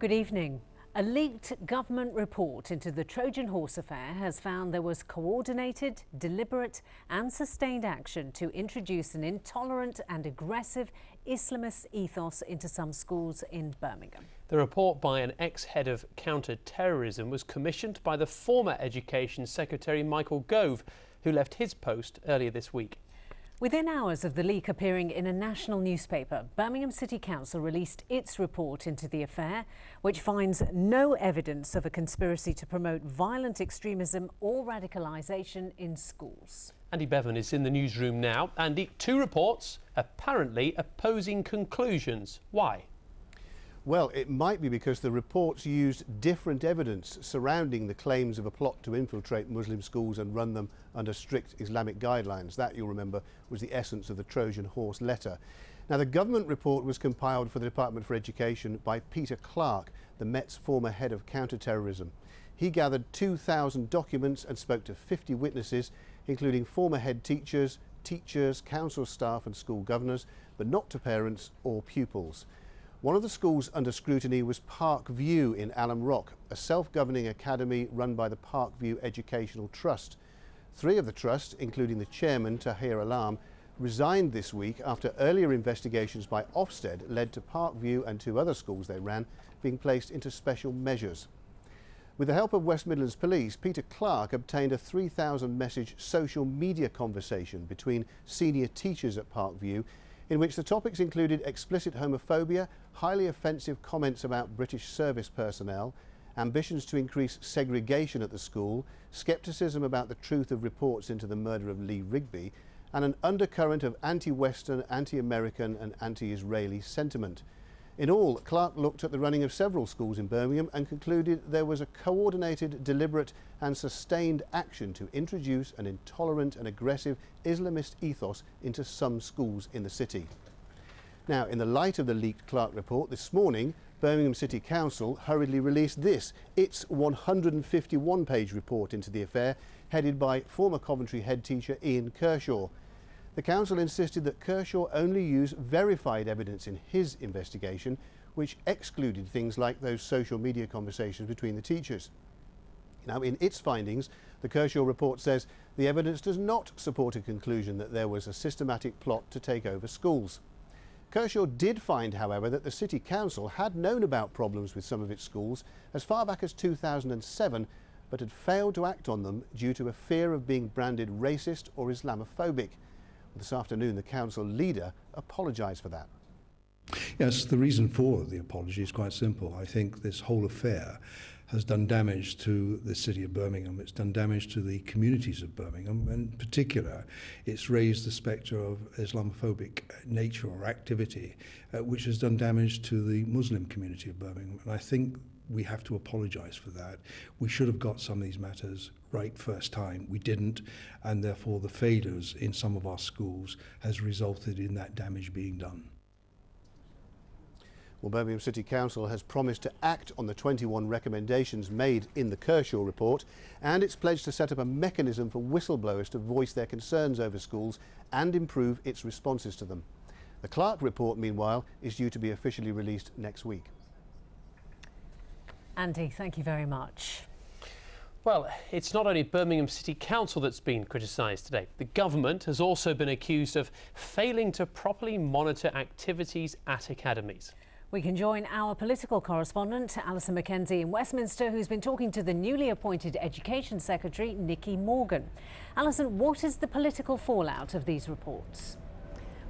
Good evening. A leaked government report into the Trojan horse affair has found there was coordinated, deliberate and sustained action to introduce an intolerant and aggressive Islamist ethos into some schools in Birmingham. The report by an ex-head of counter-terrorism was commissioned by the former Education Secretary Michael Gove, who left his post earlier this week. Within hours of the leak appearing in a national newspaper, Birmingham City Council released its report into the affair, which finds no evidence of a conspiracy to promote violent extremism or radicalisation in schools. Andy Bevan is in the newsroom now. Andy, two reports, apparently opposing conclusions. Why? Well, it might be because the reports used different evidence surrounding the claims of a plot to infiltrate Muslim schools and run them under strict Islamic guidelines. That, you'll remember, was the essence of the Trojan horse letter. Now, the government report was compiled for the Department for Education by Peter Clark, the Met's former head of counter-terrorism. He gathered 2,000 documents and spoke to 50 witnesses, including former head teachers, council staff and school governors, but not to parents or pupils. One of the schools under scrutiny was Park View in Alum Rock, a self-governing academy run by the Park View Educational Trust. Three of the trust, including the chairman, Tahir Alam, resigned this week after earlier investigations by Ofsted led to Park View and two other schools they ran being placed into special measures. With the help of West Midlands Police, Peter Clark obtained a 3,000-message social media conversation between senior teachers at Park View, in which the topics included explicit homophobia, highly offensive comments about British service personnel, ambitions to increase segregation at the school, scepticism about the truth of reports into the murder of Lee Rigby, and an undercurrent of anti-Western, anti-American and anti-Israeli sentiment. In all, Clark looked at the running of several schools in Birmingham and concluded there was a coordinated, deliberate and sustained action to introduce an intolerant and aggressive Islamist ethos into some schools in the city. Now, in the light of the leaked Clark report, this morning, Birmingham City Council hurriedly released its 151-page report into the affair, headed by former Coventry head teacher Ian Kershaw. The council insisted that Kershaw only use verified evidence in his investigation, which excluded things like those social media conversations between the teachers. Now, in its findings, the Kershaw report says the evidence does not support a conclusion that there was a systematic plot to take over schools. Kershaw did find, however, that the City Council had known about problems with some of its schools as far back as 2007, but had failed to act on them due to a fear of being branded racist or Islamophobic. This afternoon, the council leader apologised for that. Yes, the reason for the apology is quite simple. I think this whole affair has done damage to the city of Birmingham. It's done damage to the communities of Birmingham. And in particular, it's raised the spectre of Islamophobic nature or activity, which has done damage to the Muslim community of Birmingham. And I think we have to apologise for that. We should have got some of these matters right first time. We didn't, and therefore the failures in some of our schools has resulted in that damage being done. Well, Birmingham City Council has promised to act on the 21 recommendations made in the Kershaw report, and it's pledged to set up a mechanism for whistleblowers to voice their concerns over schools and improve its responses to them. The Clark report, meanwhile, is due to be officially released next week. Andy, thank you very much. Well, it's not only Birmingham City Council that's been criticised today. The government has also been accused of failing to properly monitor activities at academies. We can join our political correspondent, Alison Mackenzie in Westminster, who's been talking to the newly appointed Education Secretary, Nicky Morgan. Alison, what is the political fallout of these reports?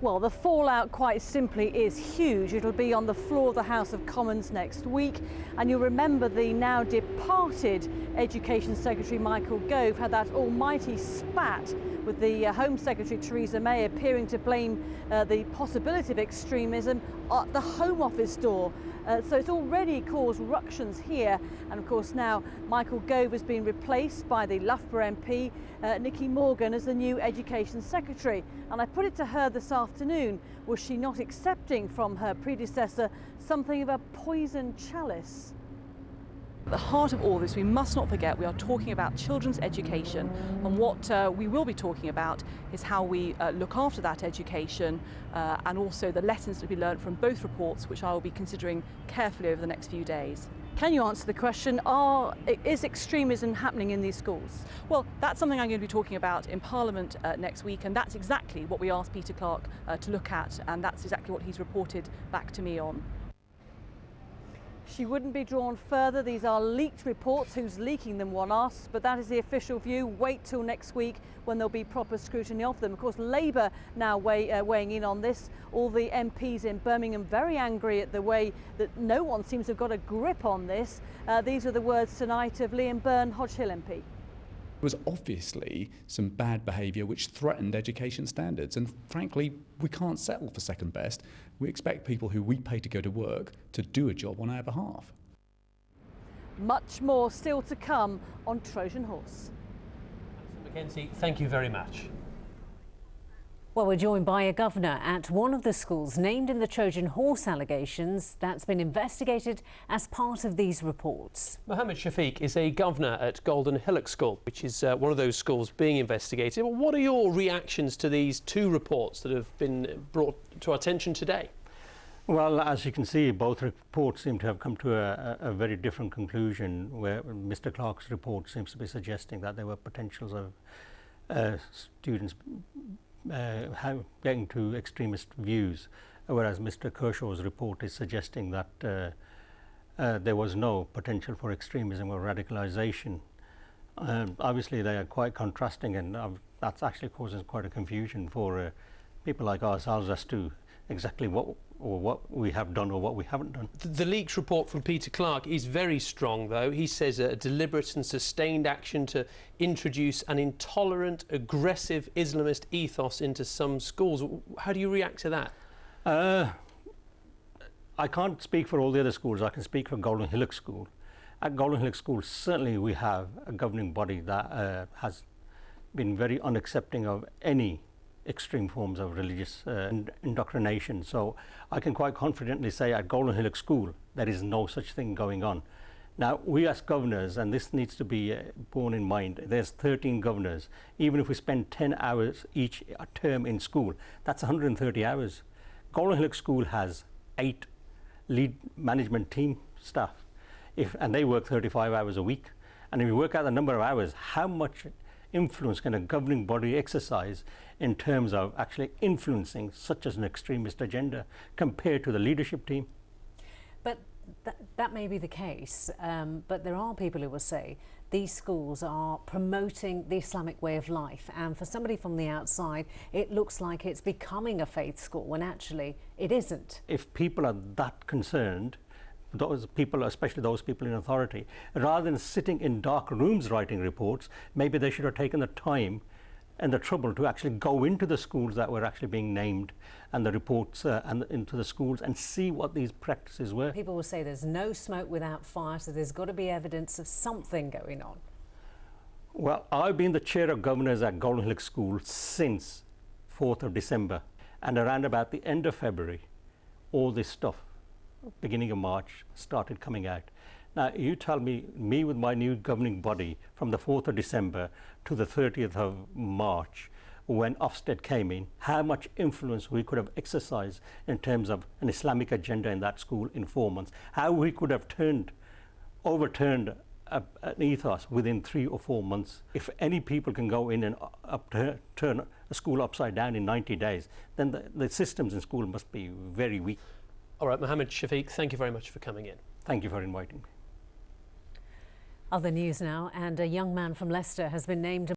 Well, the fallout quite simply is huge. It'll be on the floor of the House of Commons next week. And you'll remember the now departed Education Secretary Michael Gove had that almighty spat with the Home Secretary Theresa May, appearing to blame the possibility of extremism at the Home Office door. So it's already caused ructions here. And of course now Michael Gove has been replaced by the Loughborough MP, Nicky Morgan, as the new Education Secretary. And I put it to her this afternoon, was she not accepting from her predecessor something of a poisoned chalice? At the heart of all this, we must not forget we are talking about children's education, and what we will be talking about is how we look after that education and also the lessons to be learned from both reports, which I will be considering carefully over the next few days. Can you answer the question, is extremism happening in these schools? Well, that's something I'm going to be talking about in Parliament next week, and that's exactly what we asked Peter Clarke to look at, and that's exactly what he's reported back to me on. She wouldn't be drawn further. These are leaked reports. Who's leaking them, one asks, but that is the official view. Wait till next week when there'll be proper scrutiny of them. Of course, Labour now weighing in on this. All the MPs in Birmingham very angry at the way that no one seems to have got a grip on this. These are the words tonight of Liam Byrne, Hodge Hill MP. There was obviously some bad behaviour which threatened education standards, and frankly we can't settle for second best. We expect people who we pay to go to work to do a job on our behalf. Much more still to come on Trojan Horse. Mackenzie, thank you very much. Well, we're joined by a governor at one of the schools named in the Trojan Horse allegations that's been investigated as part of these reports. Mohammed Shafiq is a governor at Golden Hillock School, which is one of those schools being investigated. Well, what are your reactions to these two reports that have been brought to our attention today? Well, as you can see, both reports seem to have come to a very different conclusion, where Mr. Clarke's report seems to be suggesting that there were potentials of students getting to extremist views, whereas Mr. Kershaw's report is suggesting that there was no potential for extremism or radicalisation. Obviously they are quite contrasting, and that's actually causing quite a confusion for people like ourselves as to exactly what we have done or what we haven't done. The leaked report from Peter Clarke is very strong, though. He says a deliberate and sustained action to introduce an intolerant, aggressive Islamist ethos into some schools. How do you react to that? I can't speak for all the other schools. I can speak for Golden Hillock School. At Golden Hillock School, certainly we have a governing body that has been very unaccepting of any extreme forms of religious indoctrination. So I can quite confidently say at Golden Hillock School there is no such thing going on. Now, we as governors, and this needs to be borne in mind, there's 13 governors. Even if we spend 10 hours each term in school, that's 130 hours. Golden Hillock School has 8 lead management team staff, and they work 35 hours a week. And if you work out the number of hours, how much influence can a governing body exercise in terms of actually influencing such as an extremist agenda compared to the leadership team? But that may be the case, but there are people who will say these schools are promoting the Islamic way of life, and for somebody from the outside it looks like it's becoming a faith school when actually it isn't. If people are that concerned, those people, especially those people in authority, rather than sitting in dark rooms writing reports, maybe they should have taken the time and the trouble to actually go into the schools that were actually being named and the reports and into the schools and see what these practices were. People will say there's no smoke without fire, so there's got to be evidence of something going on. Well, I've been the chair of governors at Golden Hillock School since 4th of December, and around about the end of February all this stuff, beginning of March, started coming out. Now, you tell me with my new governing body from the 4th of December to the 30th of March, when Ofsted came in, how much influence we could have exercised in terms of an Islamic agenda in that school in 4 months, how we could have overturned an ethos within 3 or 4 months. If any people can go in and turn a school upside down in 90 days, then the systems in school must be very weak. All right, Mohammed Shafiq, thank you very much for coming in. Thank you for inviting me. Other news now, and a young man from Leicester has been named